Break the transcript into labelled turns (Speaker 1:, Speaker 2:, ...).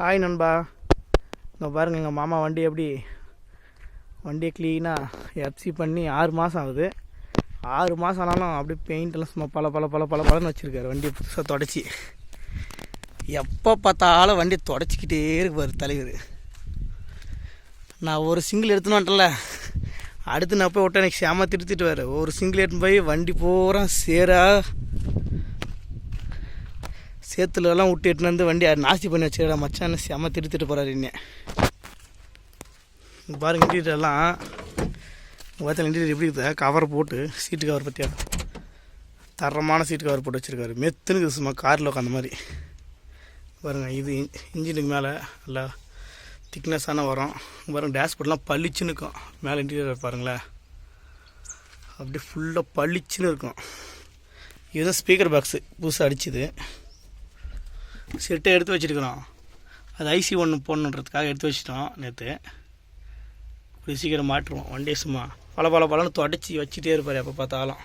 Speaker 1: Hi நண்பா, இங்கே பாருங்கள் எங்கள் மாமா வண்டியை க்ளீனாக எஃப்சி பண்ணி 6 மாதம் ஆகுது. 6 மாதம் ஆனாலும் அப்படியே பெயிண்டெல்லாம் சும்மா பலன்னு வச்சுருக்காரு. வண்டியை புதுசாக தொடச்சி எப்போ பார்த்தாலும் வண்டியை தொடச்சிக்கிட்டே இருப்பார் தலைவர். நான் ஒரு சிங்கிள் எடுத்துன்னு வந்துட்டேன்ல, அடுத்து நான் போய் விட்டேன் எனக்கு செம திருத்திட்டு ஒரு சிங்கிள் எடுத்துன்னு போய் வண்டி பூரா சேத்துலலாம் விட்டு எட்டுன்னு வந்து வண்டி நாஸ்தி பண்ணி வச்சுக்கடா மச்சான் செம்ம திருத்திட்டு போகிறாரு. இன்னும் பாருங்கள் இன்டீரியர்லாம் பார்த்தா இன்டீரியர் எப்படி இருக்குது. கவர் போட்டு சீட்டு கவர் பற்றியா தரமான சீட்டு கவர் போட்டு வச்சுருக்காரு. மெத்துனுக்கு சும்மா காரில் உட்காந்த மாதிரி பாருங்கள். இது இன்ஜினுக்கு மேலே நல்லா திக்னஸான வரும். பாருங்கள் டேஷ்போர்ட்லாம் பளிச்சுன்னு இருக்கும். மேலே இன்டீரியர் பாருங்களேன் அப்படியே ஃபுல்லாக பளிச்சுன்னு இருக்கும். இதுதான் ஸ்பீக்கர் பாக்ஸு புதுசாக அடிச்சுது. செட்டை எடுத்து வச்சுருக்குறோம். அது ஐசி ஒன்று போடணுன்றதுக்காக எடுத்து வச்சிட்டோம் நேற்று. இப்படி சீக்கிரம் மாட்டுருவோம். வண்டியை சும்மா பலன்னு தொடச்சி வச்சுட்டே இருப்பார் எப்போ பார்த்தாலும்.